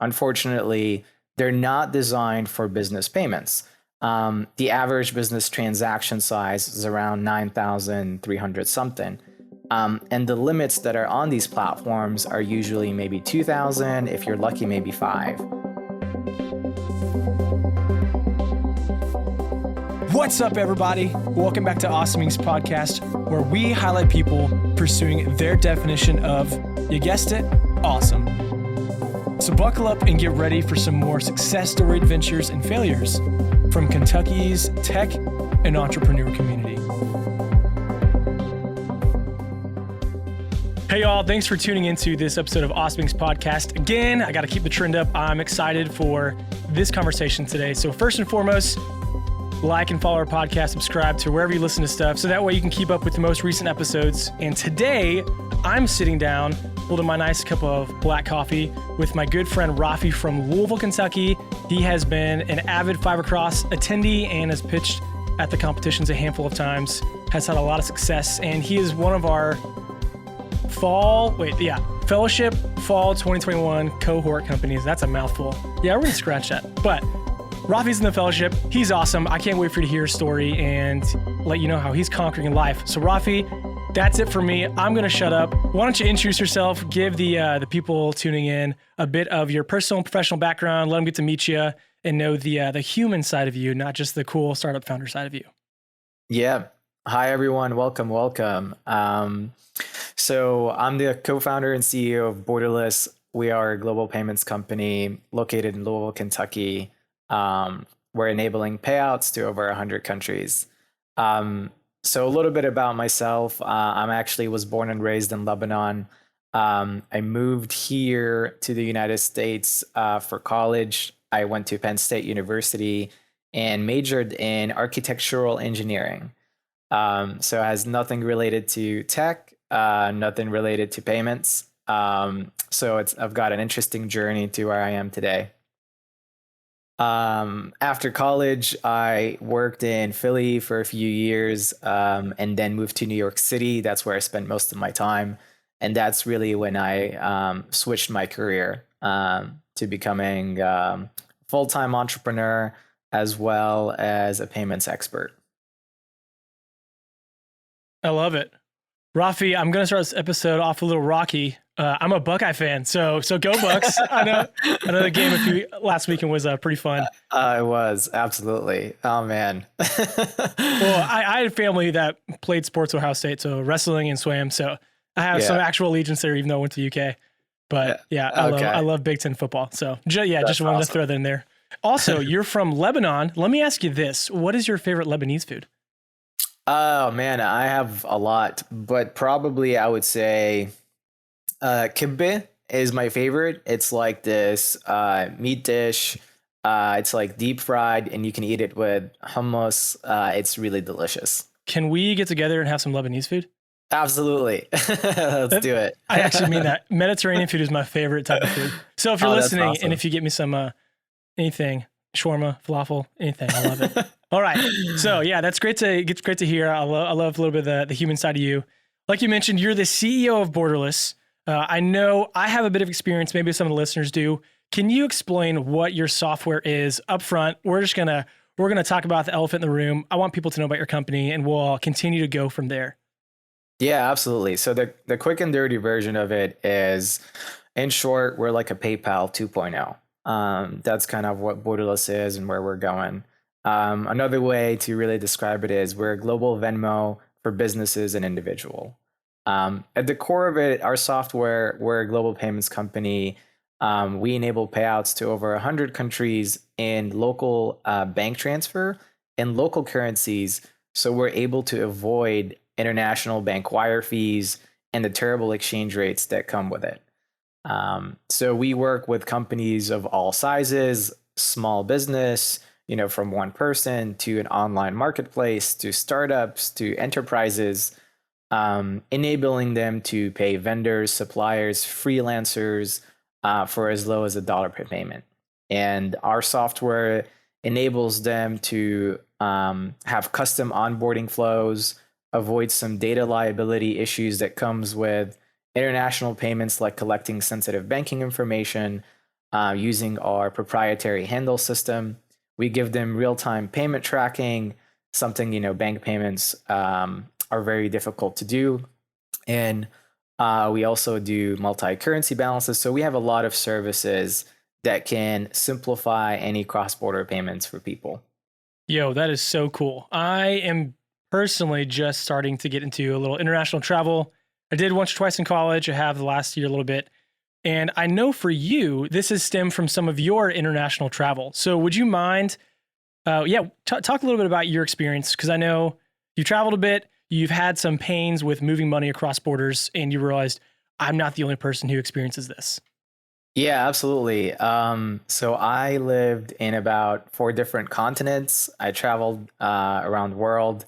unfortunately, they're not designed for business payments. The average business transaction size is around 9,300 something. And the limits that are on these platforms are usually maybe 2,000, if you're lucky, maybe 5. What's up, everybody? Welcome back to Awesome Inc.'s podcast, where we highlight people pursuing their definition of, you guessed it, awesome. So buckle up and get ready for some more success story adventures and failures from Kentucky's tech and entrepreneur community. Hey y'all, thanks for tuning into this episode of Awesome Inc.'s podcast. Again, I got to keep the trend up. I'm excited for this conversation today. So first and foremost, like and follow our podcast, subscribe to wherever you listen to stuff, so that way you can keep up with the most recent episodes. And today, I'm sitting down, holding my nice cup of black coffee with my good friend Raffi from Louisville, Kentucky. He has been an avid Fibercross attendee and has pitched at the competitions a handful of times, has had a lot of success, and he is one of our Fellowship Fall 2021 cohort companies. That's a mouthful. Yeah, we're gonna scratch that. But Raffi's in the fellowship. He's awesome. I can't wait for you to hear his story and let you know how he's conquering life. So Raffi, that's it for me. I'm going to shut up. Why don't you introduce yourself, give the people tuning in a bit of your personal and professional background, let them get to meet you and know the human side of you, not just the cool startup founder side of you. Yeah. Hi, everyone. Welcome. So I'm the co-founder and CEO of Borderless. We are a global payments company located in Louisville, Kentucky. We're enabling payouts to over 100 countries. So a little bit about myself. I actually was born and raised in Lebanon. I moved here to the United States for college. I went to Penn State University and majored in architectural engineering. So it has nothing related to tech, nothing related to payments. So I've got an interesting journey to where I am today. After college, I worked in Philly for a few years, and then moved to New York City. That's where I spent most of my time. And that's really when I switched my career to becoming a full-time entrepreneur as well as a payments expert. I love it. Raffi, I'm going to start this episode off a little rocky. I'm a Buckeye fan, so go Bucks. I know the game last weekend was pretty fun. It was, absolutely. Oh, man. Well, I had family that played sports at Ohio State, so wrestling and swam. So I have some actual allegiance there, even though I went to UK. But I love Big Ten football. So just wanted to throw that in there. Also, you're from Lebanon. Let me ask you this. What is your favorite Lebanese food? Oh, man, I have a lot, but probably I would say kibbeh is my favorite. It's like this meat dish. It's like deep fried and you can eat it with hummus. It's really delicious. Can we get together and have some Lebanese food? Absolutely. Let's do it. I actually mean that. Mediterranean food is my favorite type of food. So if you're listening awesome. And if you get me some anything, shawarma, falafel, anything, I love it. All right. So yeah, that's great to hear. I love a little bit of the human side of you. Like you mentioned, you're the CEO of Borderless. I know I have a bit of experience. Maybe some of the listeners do. Can you explain what your software is up front? We're gonna talk about the elephant in the room. I want people to know about your company, and we'll continue to go from there. Yeah, absolutely. So the quick and dirty version of it is, in short, we're like a PayPal 2.0. That's kind of what Borderless is and where we're going. Another way to really describe it is we're a global Venmo for businesses and individual. At the core of it, our software, we're a global payments company. We enable payouts to over 100 countries in local bank transfer in local currencies. So we're able to avoid international bank wire fees and the terrible exchange rates that come with it. So we work with companies of all sizes, small business, from one person to an online marketplace, to startups, to enterprises, enabling them to pay vendors, suppliers, freelancers for as low as $1 per payment. And our software enables them to have custom onboarding flows, avoid some data liability issues that comes with international payments, like collecting sensitive banking information, using our proprietary handle system. We give them real-time payment tracking, something, bank payments are very difficult to do. And we also do multi-currency balances. So we have a lot of services that can simplify any cross-border payments for people. Yo, that is so cool. I am personally just starting to get into a little international travel. I did once or twice in college. I have the last year a little bit. And I know for you, this has stemmed from some of your international travel. So would you mind, talk a little bit about your experience? Because I know you traveled a bit, you've had some pains with moving money across borders, and you realized I'm not the only person who experiences this. Yeah, absolutely. So I lived in about 4 different continents. I traveled around the world.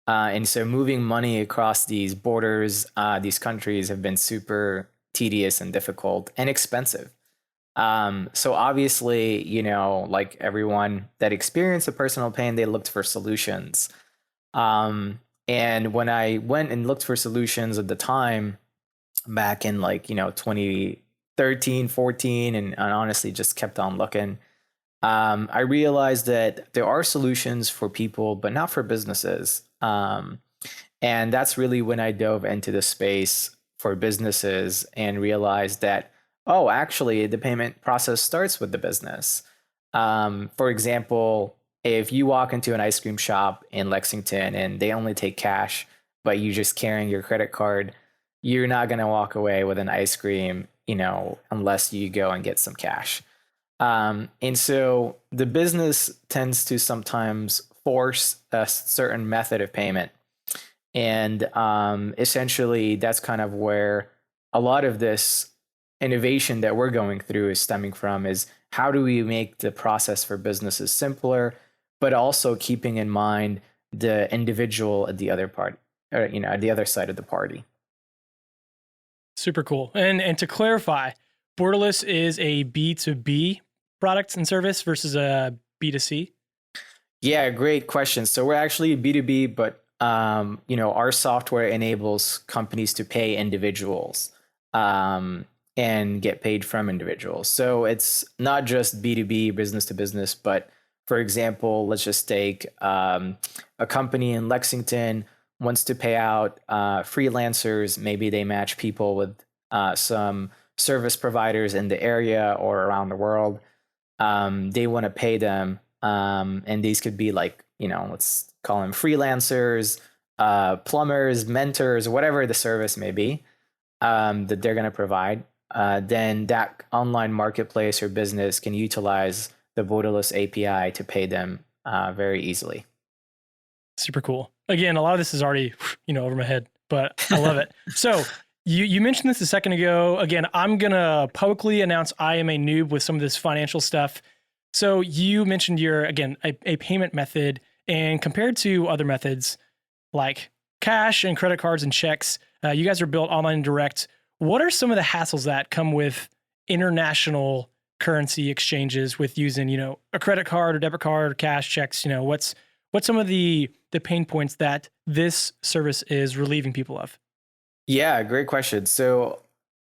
And so moving money across these borders, these countries have been super tedious and difficult and expensive. So obviously, like everyone that experienced a personal pain, they looked for solutions. And when I went and looked for solutions at the time, back in 2013, 14, and honestly just kept on looking, I realized that there are solutions for people, but not for businesses. And that's really when I dove into the space for businesses and realized that, oh, actually, the payment process starts with the business. For example, if you walk into an ice cream shop in Lexington and they only take cash, but you just carrying your credit card, you're not going to walk away with an ice cream, unless you go and get some cash. And so the business tends to sometimes force a certain method of payment. And essentially, that's kind of where a lot of this innovation that we're going through is stemming from, is how do we make the process for businesses simpler, but also keeping in mind the individual at the other part, or, at the other side of the party. Super cool. And to clarify, borderless is a B2B product and service versus a B2C? Yeah, great question. So we're actually B2B, but our software enables companies to pay individuals and get paid from individuals. So it's not just B2B, business to business, but for example, let's just take a company in Lexington wants to pay out freelancers. Maybe they match people with some service providers in the area or around the world. They want to pay them. And these could be let's call them freelancers, plumbers, mentors, whatever the service may be that they're going to provide. Then that online marketplace or business can utilize the borderless API to pay them very easily. Super cool. Again, a lot of this is already, over my head, but I love it. So you mentioned this a second ago. Again, I'm going to publicly announce I am a noob with some of this financial stuff. So you mentioned a payment method, and compared to other methods like cash and credit cards and checks, you guys are built online and direct. What are some of the hassles that come with international currency exchanges with using, a credit card or debit card or cash checks? What's some of the pain points that this service is relieving people of? Yeah, great question. So,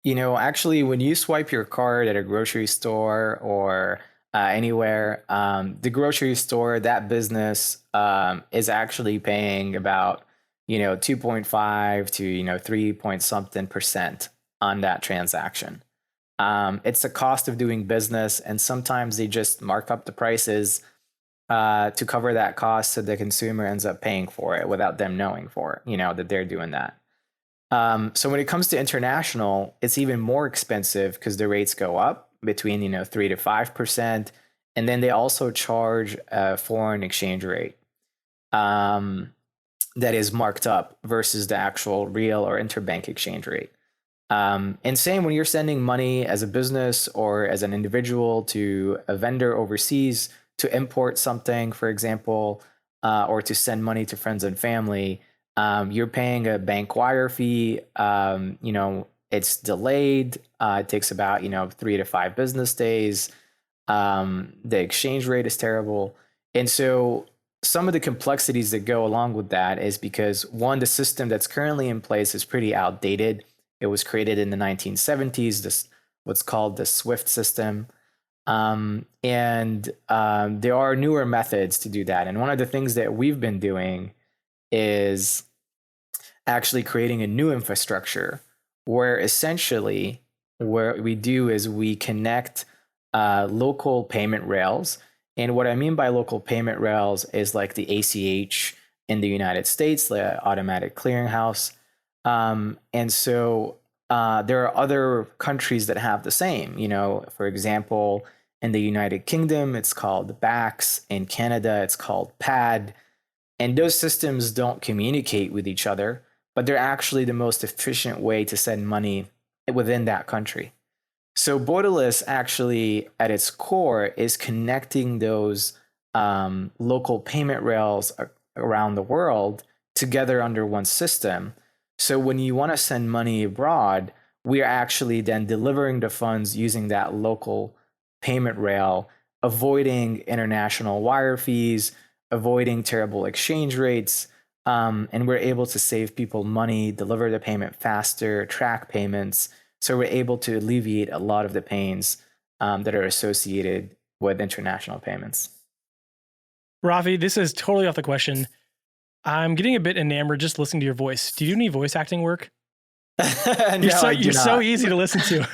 actually, when you swipe your card at a grocery store or anywhere, the grocery store, that business is actually paying about 2.5 to 3 point something percent on that transaction. It's the cost of doing business, and sometimes they just mark up the prices to cover that cost, so the consumer ends up paying for it without them knowing that they're doing that. So when it comes to international, it's even more expensive because the rates go up between 3 to 5%, and then they also charge a foreign exchange rate that is marked up versus the actual real or interbank exchange rate. And same when you're sending money as a business or as an individual to a vendor overseas to import something, for example, or to send money to friends and family, you're paying a bank wire fee. It's delayed. It takes about 3 to 5 business days. The exchange rate is terrible, and so some of the complexities that go along with that is because, one, the system that's currently in place is pretty outdated. It was created in the 1970s. This what's called the SWIFT system. There are newer methods to do that. And one of the things that we've been doing is actually creating a new infrastructure where essentially what we do is we connect local payment rails. And what I mean by local payment rails is like the ACH in the United States, the automatic clearinghouse. There are other countries that have the same. For example, in the United Kingdom, it's called BACS. In Canada, it's called PAD. And those systems don't communicate with each other, but they're actually the most efficient way to send money within that country. So borderless actually at its core is connecting those local payment rails around the world together under one system. So when you want to send money abroad, we are actually then delivering the funds using that local payment rail, avoiding international wire fees, avoiding terrible exchange rates, and we're able to save people money, deliver the payment faster, track payments. So we're able to alleviate a lot of the pains that are associated with international payments. Raffi, this is totally off the question. I'm getting a bit enamored just listening to your voice. Do you do any voice acting work? You're so easy to listen to.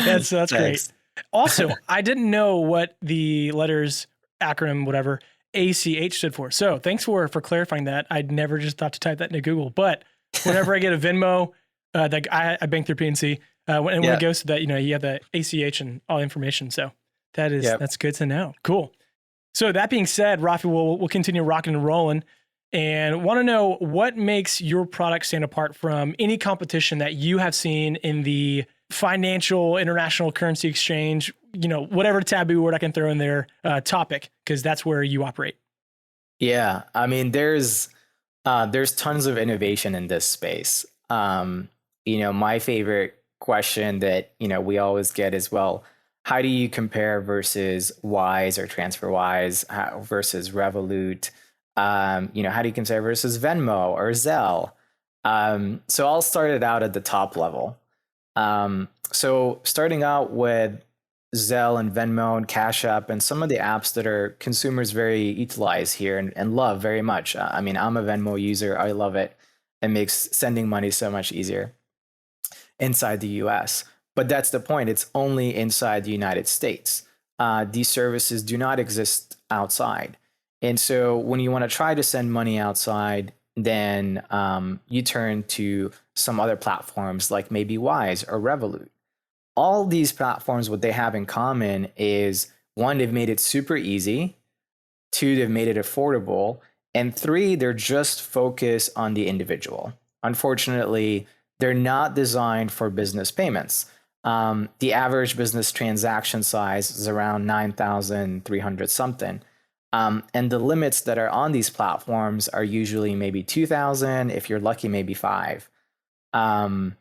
That's great. Also, I didn't know what the letters, acronym, whatever, ACH stood for. So thanks for clarifying that. I'd never just thought to type that into Google. But whenever I get a Venmo, that I bank through PNC, when it goes to that, you have the ACH and all information. So that's good to know. Cool. So that being said, Raffi, we'll continue rocking and rolling, and want to know what makes your product stand apart from any competition that you have seen in the financial international currency exchange, whatever taboo word I can throw in there, topic, because that's where you operate. Yeah, I mean, there's tons of innovation in this space. My favorite question that we always get is, well, how do you compare versus Wise or TransferWise versus Revolut? How do you compare versus Venmo or Zelle? So I'll start it out at the top level. So starting out with Zelle and Venmo and Cash App and some of the apps that are consumers very utilize here and love very much. I mean, I'm a Venmo user. I love it. It makes sending money so much easier inside the US. But that's the point. It's only inside the United States. These services do not exist outside. And so when you want to try to send money outside, then you turn to some other platforms like maybe Wise or Revolut. All these platforms, what they have in common is, one, they've made it super easy. Two, they've made it affordable. And three, they're just focused on the individual. Unfortunately, they're not designed for business payments. The average business transaction size is around 9,300 something. And the limits that are on these platforms are usually maybe 2,000, if you're lucky, maybe 5. And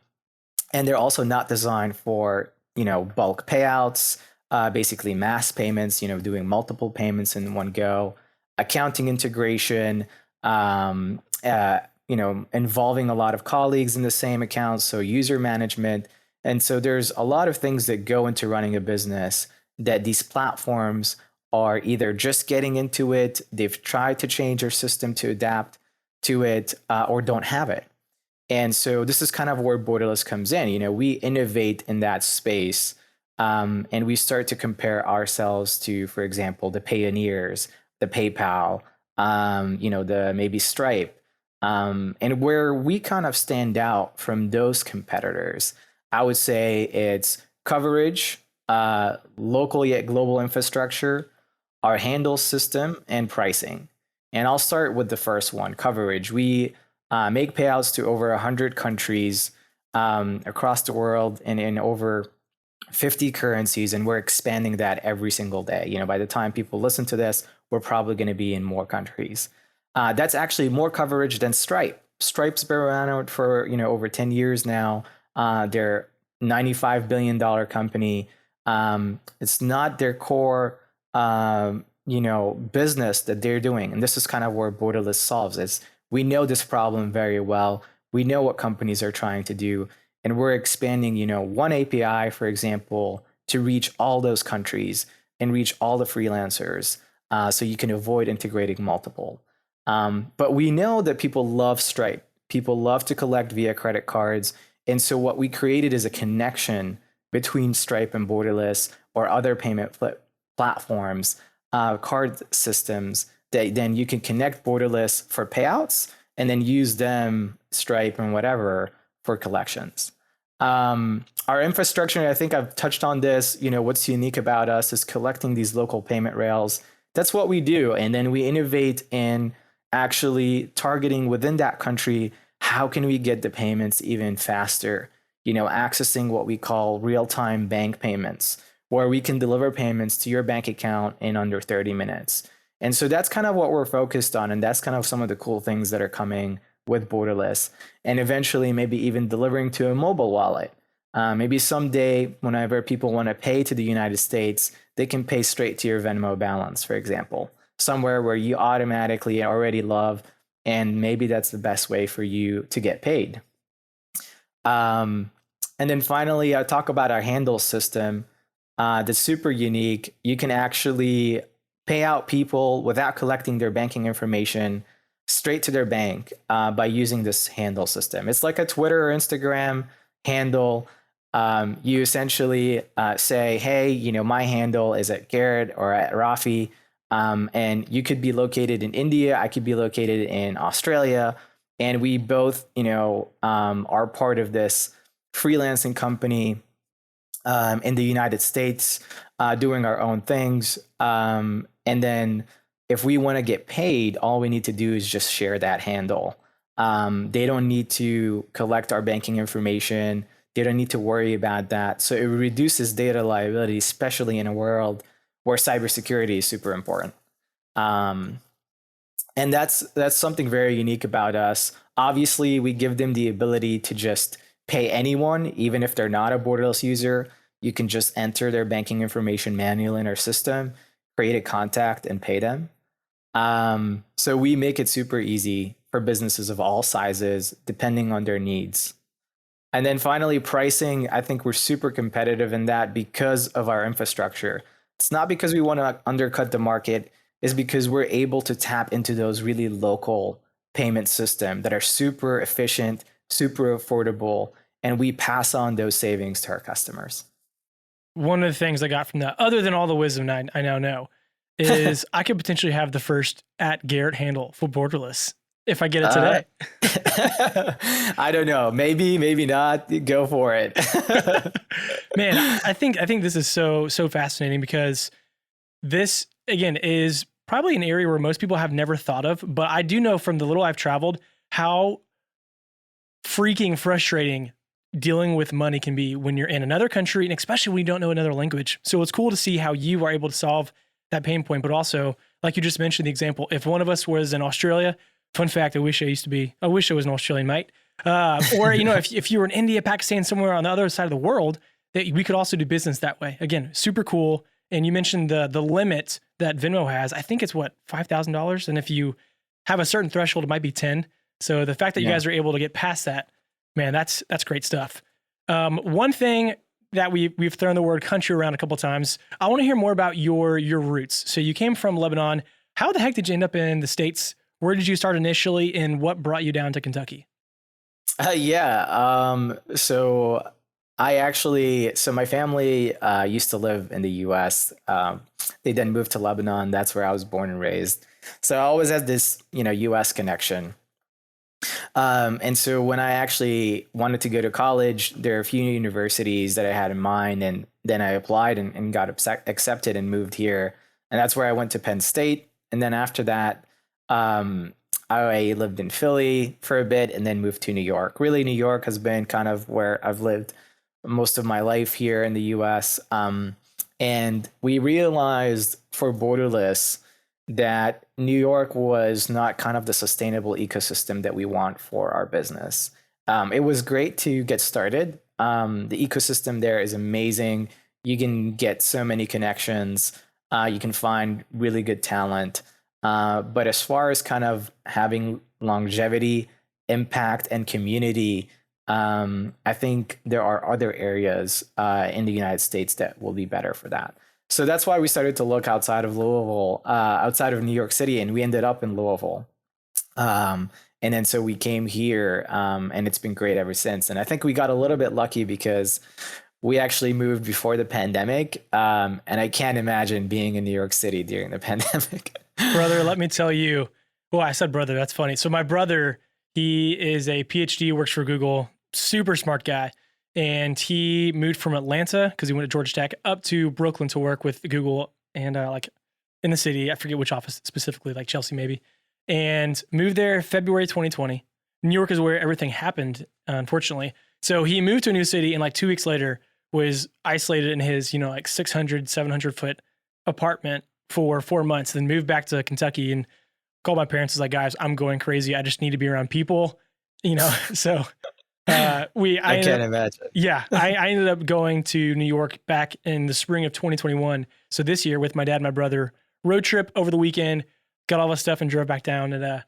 they're also not designed for, bulk payouts, basically mass payments, doing multiple payments in one go, accounting integration, involving a lot of colleagues in the same account, so user management. And so there's a lot of things that go into running a business that these platforms are either just getting into it, they've tried to change their system to adapt to it, or don't have it. And so this is kind of where borderless comes in. We innovate in that space, and we start to compare ourselves to, for example, the Payoneers, the PayPal, the maybe Stripe, and where we kind of stand out from those competitors. I would say it's coverage, local yet global infrastructure, our handle system, and pricing. And I'll start with the first one, coverage. We make payouts to over 100 countries across the world and in over 50 currencies, and we're expanding that every single day. By the time people listen to this, we're probably going to be in more countries. That's actually more coverage than Stripe. Stripe's been around for over 10 years now. They're $95 billion company. It's not their core, business that they're doing. And this is kind of where borderless solves is. We know this problem very well. We know what companies are trying to do. And we're expanding, one API, for example, to reach all those countries and reach all the freelancers, so you can avoid integrating multiple. But we know that people love Stripe. People love to collect via credit cards. And so what we created is a connection between Stripe and Borderless or other payment platforms, card systems, that then you can connect Borderless for payouts and then use them, Stripe and whatever, for collections. Our infrastructure, I think I've touched on this, what's unique about us is collecting these local payment rails. That's what we do. And then we innovate in actually targeting within that country, how can we get the payments even faster? Accessing what we call real-time bank payments, where we can deliver payments to your bank account in under 30 minutes. And so that's kind of what we're focused on. And that's kind of some of the cool things that are coming with Borderless, and eventually maybe even delivering to a mobile wallet. Maybe someday, whenever people want to pay to the United States, they can pay straight to your Venmo balance, for example, somewhere where you automatically already love, and maybe that's the best way for you to get paid. And then finally, I talk about our handle system that's super unique. You can actually pay out people without collecting their banking information straight to their bank by using this handle system. It's like a Twitter or Instagram handle. You essentially say, hey, my handle is at Garrett or at Raffi. And you could be located in India. I could be located in Australia. And we both, are part of this freelancing company in the United States, doing our own things. And then if we want to get paid, all we need to do is just share that handle. They don't need to collect our banking information. They don't need to worry about that. So it reduces data liability, especially in a world where cybersecurity is super important. And that's something very unique about us. Obviously, we give them the ability to just pay anyone, even if they're not a Borderless user. You can just enter their banking information manually in our system, create a contact, and pay them. So we make it super easy for businesses of all sizes, depending on their needs. And then finally, pricing, I think we're super competitive in that because of our infrastructure. It's not because we want to undercut the market, it's because we're able to tap into those really local payment systems that are super efficient, super affordable, and we pass on those savings to our customers. One of the things I got from that, other than all the wisdom I now know, is I could potentially have the first @Garrett handle for Borderless if I get it today. I don't know. Maybe not. Go for it. Man, I think this is so fascinating because this again is probably an area where most people have never thought of, but I do know from the little I've traveled how freaking frustrating dealing with money can be when you're in another country, and especially when you don't know another language. So it's cool to see how you are able to solve that pain point, but also, like you just mentioned, the example, if one of us was in Australia, fun fact, I wish I was an Australian mate. Or, if you were in India, Pakistan, somewhere on the other side of the world, that we could also do business that way. Again, super cool. And you mentioned the limit that Venmo has. I think it's $5,000. And if you have a certain threshold, it might be 10. So the fact that you guys are able to get past that, man, that's great stuff. One thing that we've thrown the word country around a couple of times. I want to hear more about your roots. So you came from Lebanon. How the heck did you end up in the States? Where did you start initially, and what brought you down to Kentucky? So my family used to live in the U.S. They then moved to Lebanon. That's where I was born and raised. So I always had this, U.S. connection. And so when I actually wanted to go to college, there are a few universities that I had in mind, and then I applied and got accepted and moved here. And that's where I went to Penn State. And then after that, I lived in Philly for a bit and then moved to New York. Really, New York has been kind of where I've lived most of my life here in the US. And we realized for Borderless that New York was not kind of the sustainable ecosystem that we want for our business. It was great to get started. The ecosystem there is amazing. You can get so many connections. You can find really good talent. But as far as kind of having longevity, impact, and community, I think there are other areas in the United States that will be better for that. So that's why we started to look outside of Louisville, outside of New York City, and we ended up in Louisville. And then so we came here, and it's been great ever since. And I think we got a little bit lucky because we actually moved before the pandemic, and I can't imagine being in New York City during the pandemic. Brother, let me tell you. Well, I said brother. That's funny. So my brother, he is a PhD, works for Google, super smart guy. And he moved from Atlanta because he went to Georgia Tech up to Brooklyn to work with Google and like in the city. I forget which office specifically, like Chelsea maybe. And moved there February 2020. New York is where everything happened, unfortunately. So he moved to a new city and like 2 weeks later was isolated in his, like 600, 700 foot apartment for 4 months, then moved back to Kentucky and called my parents. Was like, guys, I'm going crazy. I just need to be around people, so I can't imagine. Yeah. I ended up going to New York back in the spring of 2021. So this year with my dad and my brother, road trip over the weekend, got all the stuff and drove back down. And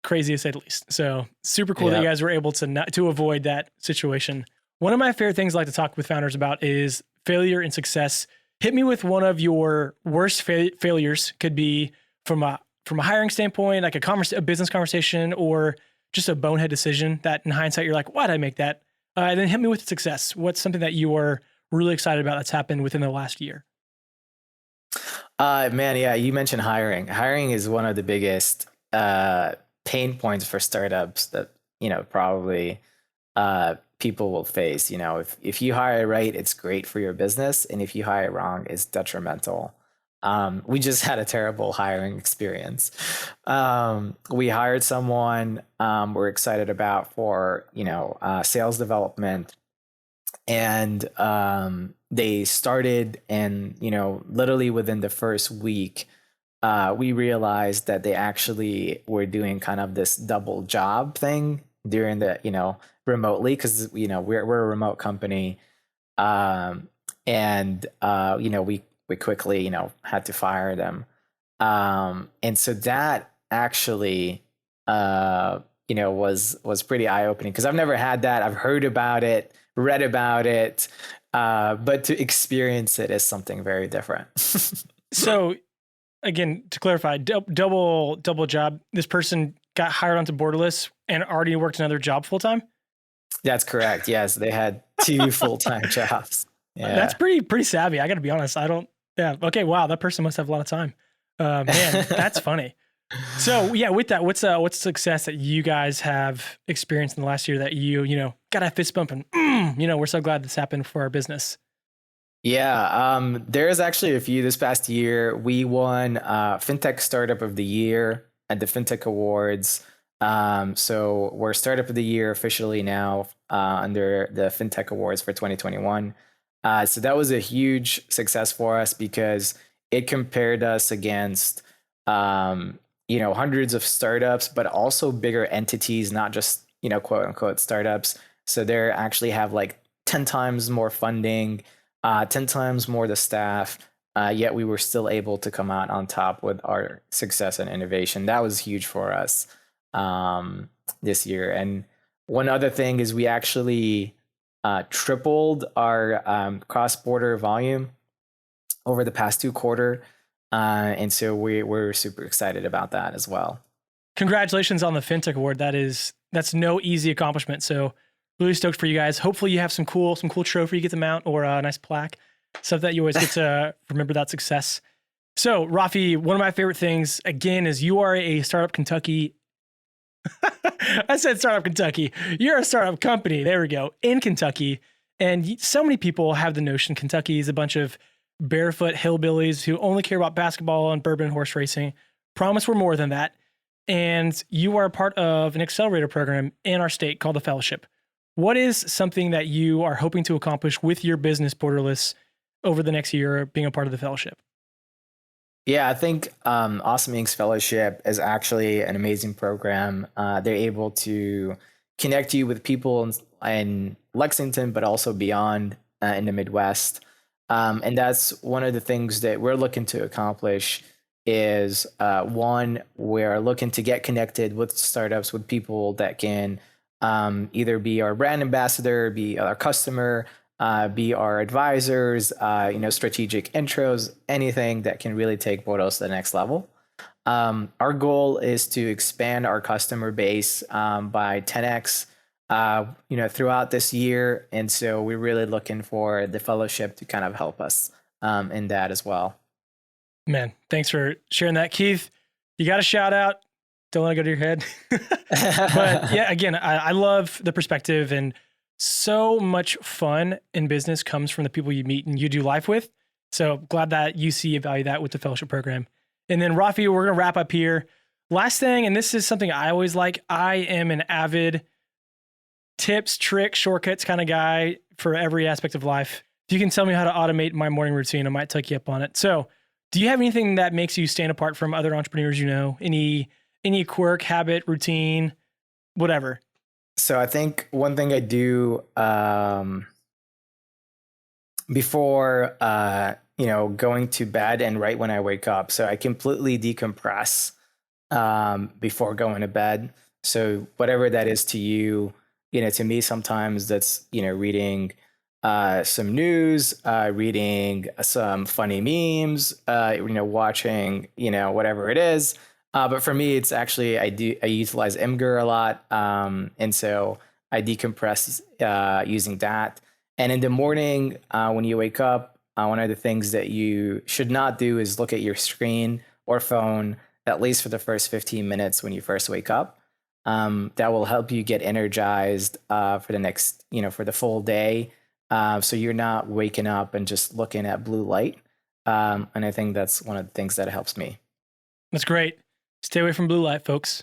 crazy to say the least. So super cool that you guys were able to avoid that situation. One of my favorite things I like to talk with founders about is failure and success. Hit me with one of your worst failures. Could be from a hiring standpoint, like a business conversation, or just a bonehead decision that in hindsight, you're like, why did I make that? And then hit me with success. What's something that you are really excited about that's happened within the last year? Man, yeah, you mentioned hiring. Hiring is one of the biggest pain points for startups that, probably people will face. If you hire right, it's great for your business. And if you hire wrong, it's detrimental. We just had a terrible hiring experience. We hired someone we're excited about for, sales development. And they started, and, literally within the first week, we realized that they actually were doing kind of this double job thing during the, remotely, because, we're a remote company. We quickly, had to fire them. And so that actually, was pretty eye-opening, because I've never had that. I've heard about it, read about it, but to experience it is something very different. So again, to clarify, double job, this person got hired onto borderless and already worked another job full-time? That's correct. Yes, they had 2 full-time jobs. Yeah. That's pretty savvy. I got to be honest. Yeah. Okay. Wow. That person must have a lot of time. Man, that's funny. So yeah, with that, what's success that you guys have experienced in the last year that got a fist bump and, we're so glad this happened for our business? Yeah. There's actually a few this past year. We won Fintech Startup of the Year at the Fintech Awards. So we're Startup of the Year officially now under the Fintech Awards for 2021. So that was a huge success for us because it compared us against, hundreds of startups, but also bigger entities, not just, quote unquote startups. So they actually have like 10 times more funding, 10 times more the staff. Yet we were still able to come out on top with our success and innovation. That was huge for us this year. And one other thing is we actually tripled our cross-border volume over the past 2 quarters. And so we're super excited about that as well. Congratulations on the FinTech Award. That's no easy accomplishment. So really stoked for you guys. Hopefully you have some cool trophy you get to mount, or a nice plaque, stuff that you always get to remember that success. So Raffi, one of my favorite things again is you are a startup Kentucky. I said startup Kentucky. You're a startup company. There we go. In Kentucky. And so many people have the notion Kentucky is a bunch of barefoot hillbillies who only care about basketball and bourbon and horse racing. Promise we're more than that. And you are a part of an accelerator program in our state called the Fellowship. What is something that you are hoping to accomplish with your business, Borderless, over the next year being a part of the Fellowship? Yeah, I think Awesome Inc.'s Fellowship is actually an amazing program. They're able to connect you with people in Lexington, but also beyond in the Midwest. And that's one of the things that we're looking to accomplish is one, we're looking to get connected with startups, with people that can either be our brand ambassador, be our customer, be our advisors, strategic intros, anything that can really take Borderless to the next level. Our goal is to expand our customer base by 10x, throughout this year. And so we're really looking for the fellowship to kind of help us in that as well. Man, thanks for sharing that, Keith. You got a shout out. Don't let it go to your head. But yeah, again, I love the perspective, and so much fun in business comes from the people you meet and you do life with. So glad that you see value that with the fellowship program. And then Raffi, we're going to wrap up here. Last thing, and this is something I always like. I am an avid tips, tricks, shortcuts kind of guy for every aspect of life. If you can tell me how to automate my morning routine, I might take you up on it. So do you have anything that makes you stand apart from other entrepreneurs you know? Any quirk, habit, routine, whatever? So I think one thing I do before going to bed and right when I wake up. So I completely decompress before going to bed. So whatever that is to you, to me, sometimes that's, reading some news, reading some funny memes, watching, whatever it is. But for me, it's actually, I utilize Imgur a lot. And so I decompress using that. And in the morning, when you wake up, one of the things that you should not do is look at your screen or phone, at least for the first 15 minutes when you first wake up. That will help you get energized for the next, for the full day. So you're not waking up and just looking at blue light. And I think that's one of the things that helps me. That's great. Stay away from blue light, folks.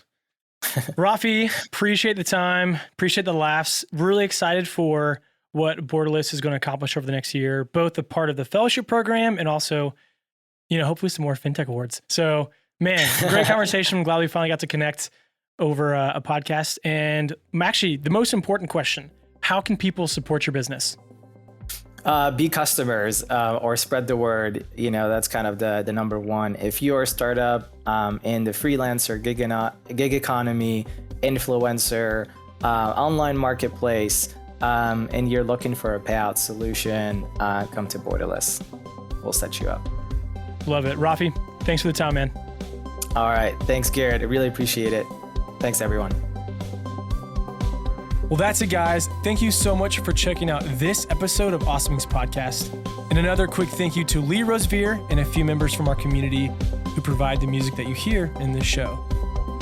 Raffi, appreciate the time. Appreciate the laughs. Really excited for what Borderless is going to accomplish over the next year, both a part of the fellowship program and also, hopefully some more fintech awards. So, man, great conversation. I'm glad we finally got to connect over a podcast. And actually, the most important question, how can people support your business? Be customers or spread the word. That's kind of the number one. If you're a startup in the freelancer, gig economy, influencer, online marketplace, and you're looking for a payout solution, come to Borderless. We'll set you up. Love it. Raffi, thanks for the time, man. All right. Thanks, Garrett. I really appreciate it. Thanks, everyone. Well, that's it, guys. Thank you so much for checking out this episode of Awesomings Podcast. And another quick thank you to Lee Rosevear and a few members from our community who provide the music that you hear in this show.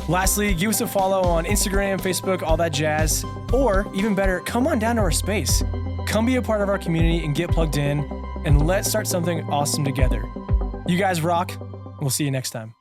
Lastly, give us a follow on Instagram, Facebook, all that jazz. Or even better, come on down to our space. Come be a part of our community and get plugged in, and let's start something awesome together. You guys rock. We'll see you next time.